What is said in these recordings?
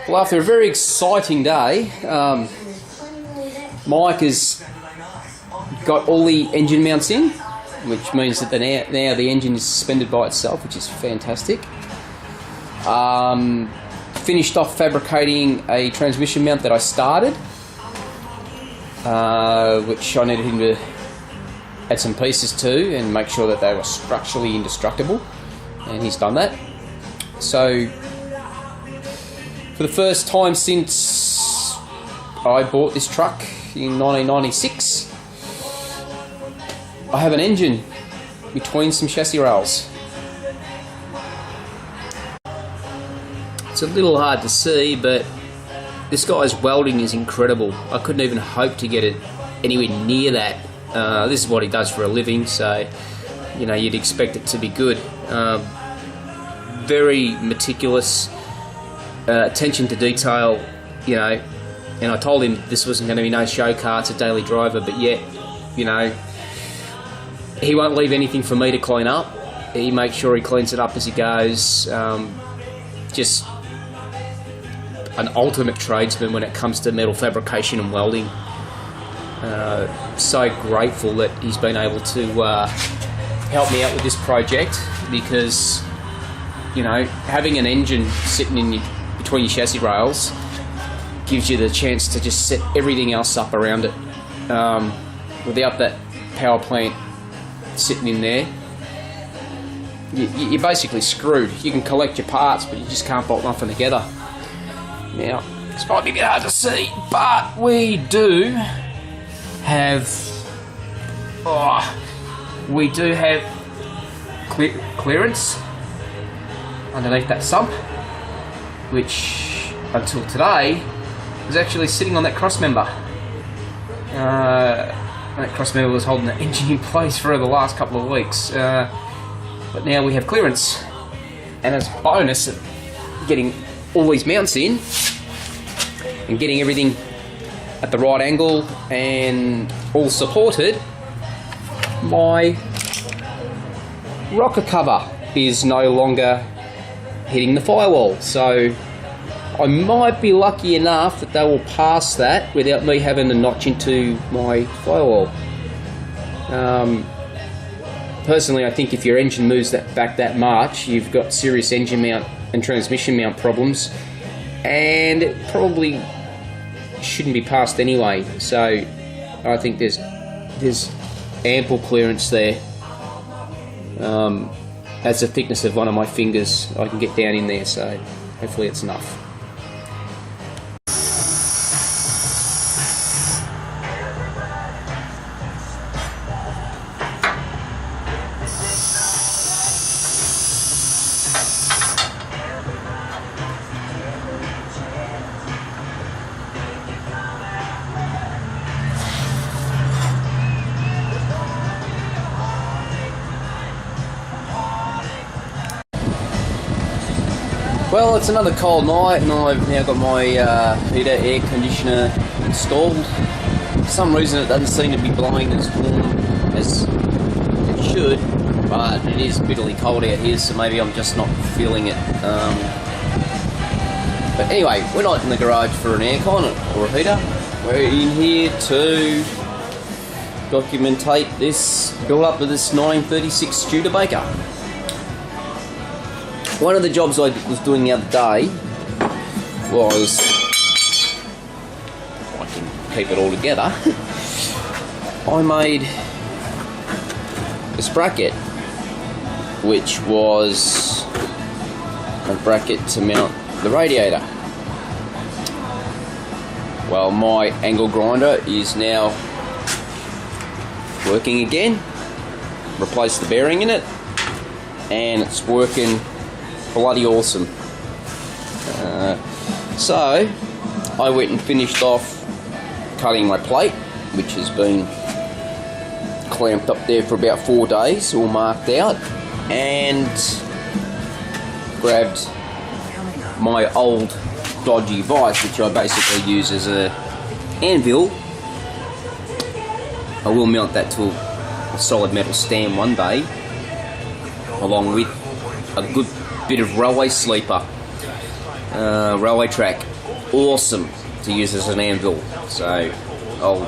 Well, after a very exciting day, Mike has got all the engine mounts in, which means that now the engine is suspended by itself, which is fantastic. Finished off fabricating a transmission mount that I started, which I needed him to add some pieces to and make sure that they were structurally indestructible, and he's done that. So for the first time since I bought this truck in 1996, I have an engine between some chassis rails. It's a little hard to see, but this guy's welding is incredible. I couldn't even hope to get it anywhere near that. This is what he does for a living, so you know, you'd expect it to be good. Very meticulous, attention to detail, you know, and I told him this wasn't going to be no show car, it's a daily driver, but yet, you know, he won't leave anything for me to clean up. He makes sure he cleans it up as he goes. Just an ultimate tradesman when it comes to metal fabrication and welding. So grateful that he's been able to help me out with this project, because you know, having an engine sitting in between your chassis rails gives you the chance to just set everything else up around it. Without that power plant sitting in there, you're basically screwed. You can collect your parts, but you just can't bolt nothing together. Now, this might be a bit hard to see, but we do have clearance underneath that sump, which until today was actually sitting on that cross member. That cross member was holding the engine in place for the last couple of weeks, but now we have clearance, and as a bonus of getting all these mounts in and getting everything at the right angle and all supported, my rocker cover is no longer hitting the firewall. So I might be lucky enough that they will pass that without me having to notch into my firewall. Personally, I think if your engine moves back that much, you've got serious engine mount and transmission mount problems, and it probably shouldn't be passed anyway. So I think there's ample clearance there. That's the thickness of one of my fingers. I can get down in there, so hopefully it's enough. Well, it's another cold night, and I've now got my heater air conditioner installed. For some reason it doesn't seem to be blowing as warm as it should, but it is bitterly cold out here, so maybe I'm just not feeling it. But anyway, we're not in the garage for an aircon or a heater. We're in here to documentate this build-up of this 1936 Studebaker. One of the jobs I was doing the other day was, if I can keep it all together, I made this bracket, which was a bracket to mount the radiator. Well, my angle grinder is now working again. Replaced the bearing in it, and it's working bloody awesome. So I went and finished off cutting my plate, which has been clamped up there for about 4 days, all marked out, and grabbed my old dodgy vise, which I basically use as a anvil. I will mount that to a solid metal stand one day, along with a good bit of railway sleeper, railway track, awesome to use as an anvil. So I'll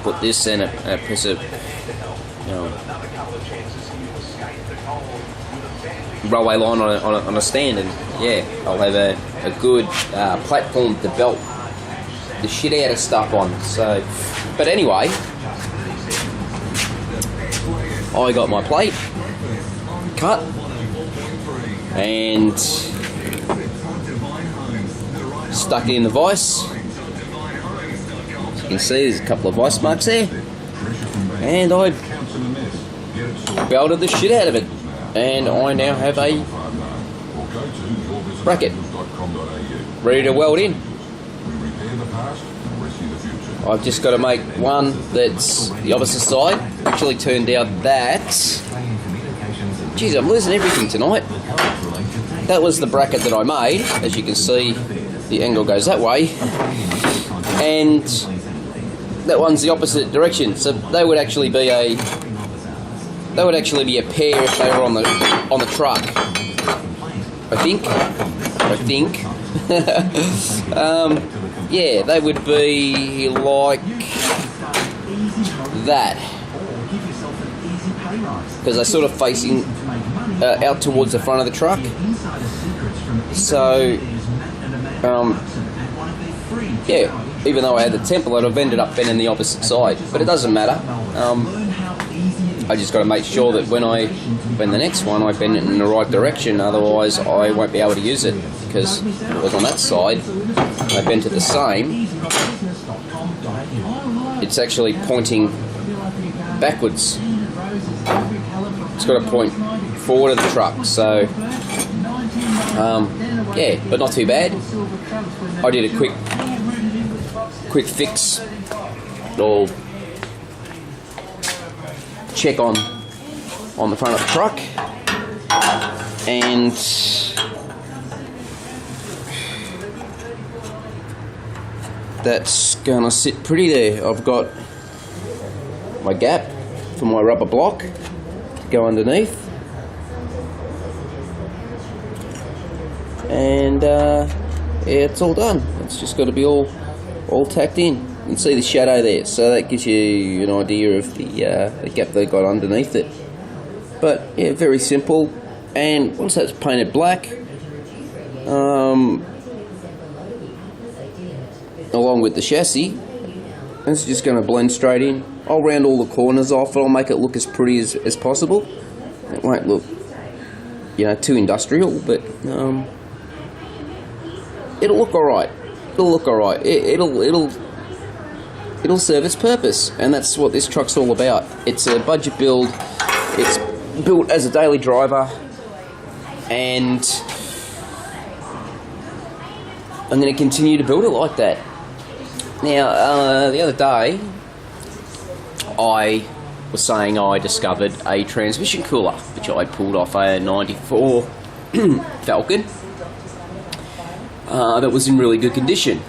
put this in a piece of railway line on a stand, and yeah, I'll have a good platform to belt the shit out of stuff on. So, but anyway, I got my plate cut and stuck it in the vise. As you can see, there's a couple of vice marks there, and I belted the shit out of it, and I now have a bracket ready to weld in. I've just got to make one that's the opposite side. Actually turned out that, geez, I'm losing everything tonight. That was the bracket that I made. As you can see, the angle goes that way, and that one's the opposite direction. So they would actually be a pair if they were on the truck. I think. Yeah, they would be like that, because they're sort of facing out towards the front of the truck. So, yeah, even though I had the template, I've ended up bending the opposite side, but it doesn't matter. I just got to make sure that when I bend the next one, I bend it in the right direction, otherwise I won't be able to use it, because if it was on that side, I bent it the same, it's actually pointing backwards. It's got to point forward of the truck, so yeah, but not too bad. I did a quick fix, or check on the front of the truck, and that's gonna sit pretty there. I've got my gap for my rubber block to go underneath, and yeah, it's all done. It's just got to be all tacked in. You can see the shadow there, so that gives you an idea of the gap they got underneath it. But yeah, very simple. And once that's painted black, along with the chassis, it's just going to blend straight in. I'll round all the corners off, and I'll make it look as pretty as possible. It won't look, too industrial, but it'll look alright. It'll look alright. It'll serve its purpose, and that's what this truck's all about. It's a budget build. It's built as a daily driver, and I'm going to continue to build it like that. Now, the other day, I was saying I discovered a transmission cooler, which I pulled off a 94 Falcon that was in really good condition.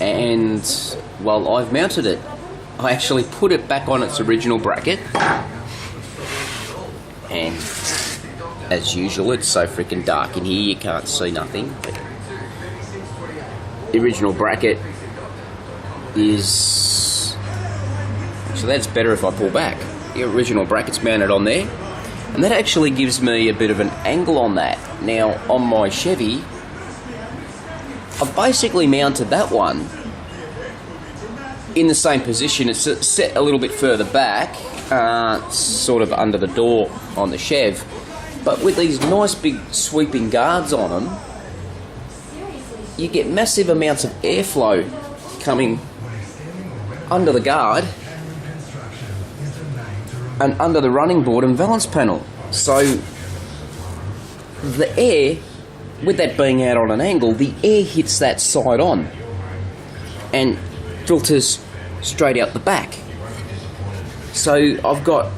And, well, I've mounted it. I actually put it back on its original bracket, and as usual, it's so freaking dark in here you can't see nothing. But the original bracket is, so that's better if I pull back. The original bracket's mounted on there, and that actually gives me a bit of an angle on that. Now on my Chevy, I've basically mounted that one in the same position. It's set a little bit further back, sort of under the door on the Chev, but with these nice big sweeping guards on them, you get massive amounts of airflow coming under the guard and under the running board and valance panel. So the air, with that being out on an angle, the air hits that side on and filters straight out the back. So I've got,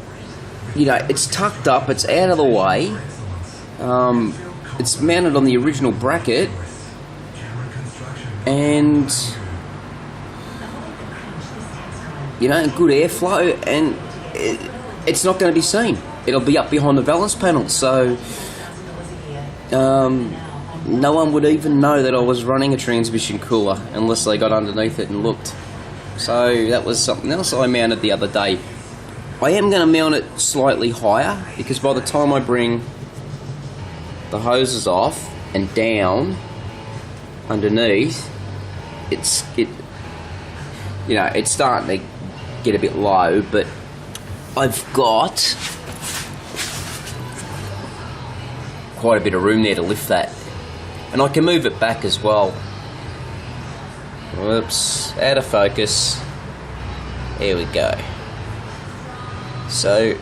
it's tucked up, it's out of the way, it's mounted on the original bracket, and good airflow, and it's not going to be seen. It'll be up behind the valance panel. So no one would even know that I was running a transmission cooler unless they got underneath it and looked. So that was something else I mounted the other day. I am going to mount it slightly higher, because by the time I bring the hoses off and down underneath, it's starting to get a bit low, but I've got quite a bit of room there to lift that, and I can move it back as well. Whoops, out of focus. There we go. So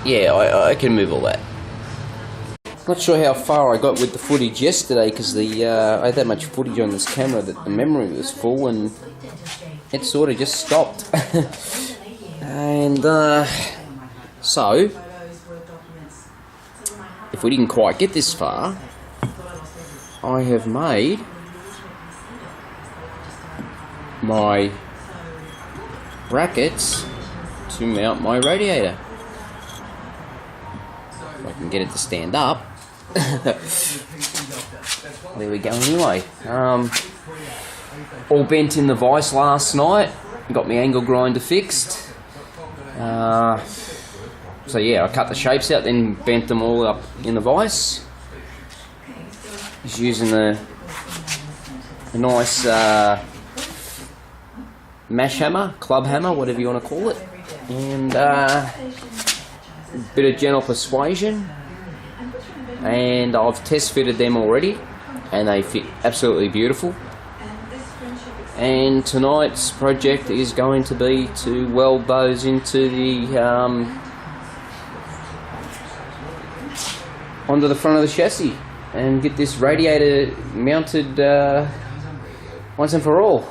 yeah, I can move all that. Not sure how far I got with the footage yesterday, because I had that much footage on this camera that the memory was full and it sort of just stopped. And so if we didn't quite get this far, I have made my brackets to mount my radiator. If I can get it to stand up. There we go anyway. All bent in the vise last night. Got my angle grinder fixed. So yeah, I cut the shapes out, then bent them all up in the vise. Just using a nice mash hammer, club hammer, whatever you want to call it, and a bit of gentle persuasion. And I've test fitted them already, and they fit absolutely beautiful. And tonight's project is going to be to weld those into the onto the front of the chassis and get this radiator mounted once and for all.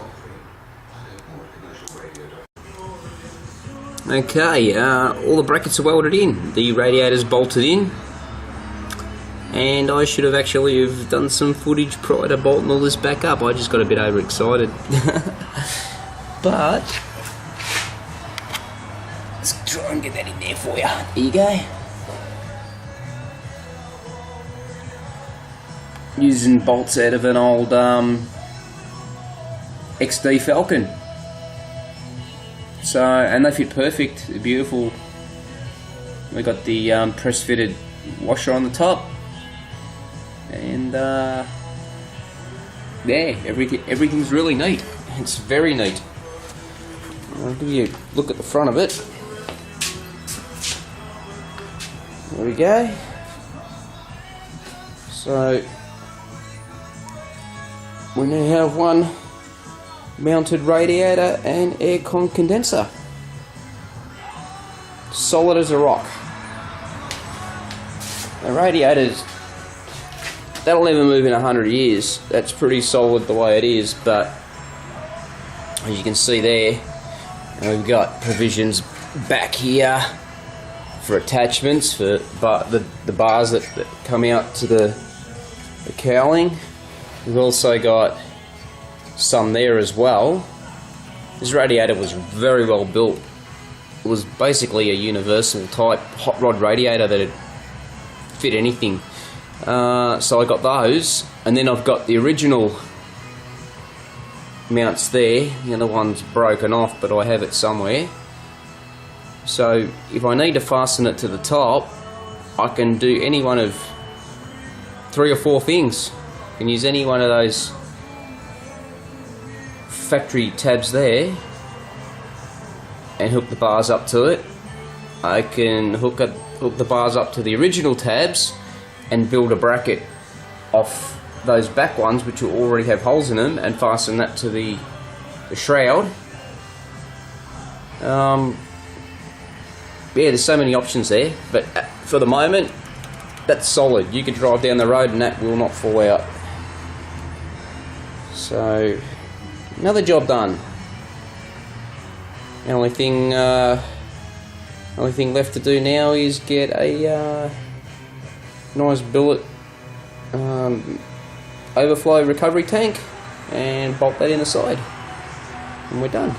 Okay, all the brackets are welded in, the radiator's bolted in, and I should have actually have done some footage prior to bolting all this back up. I just got a bit overexcited. But let's try and get that in there for you. There you go. Using bolts out of an old XD Falcon. So, and they fit perfect, they're beautiful. We got the press fitted washer on the top, and yeah, everything's really neat. It's very neat. I'll give you a look at the front of it. There we go. So we now have one mounted radiator and aircon condenser. Solid as a rock. The radiators, that'll never move in 100 years. That's pretty solid the way it is, but as you can see there, we've got provisions back here for attachments for the bars that come out to the cowling. We've also got some there as well. This radiator was very well built. It was basically a universal type hot rod radiator that would fit anything. So I got those, and then I've got the original mounts there. The other one's broken off, but I have it somewhere. So if I need to fasten it to the top, I can do any one of 3 or 4 things. I can use any one of those factory tabs there and hook the bars up to it. I can hook the bars up to the original tabs and build a bracket off those back ones which will already have holes in them and fasten that to the shroud. Yeah, there's so many options there, but for the moment that's solid. You can drive down the road and that will not fall out. So another job done. The only thing left to do now is get a nice billet overflow recovery tank and bolt that in the side, and we're done.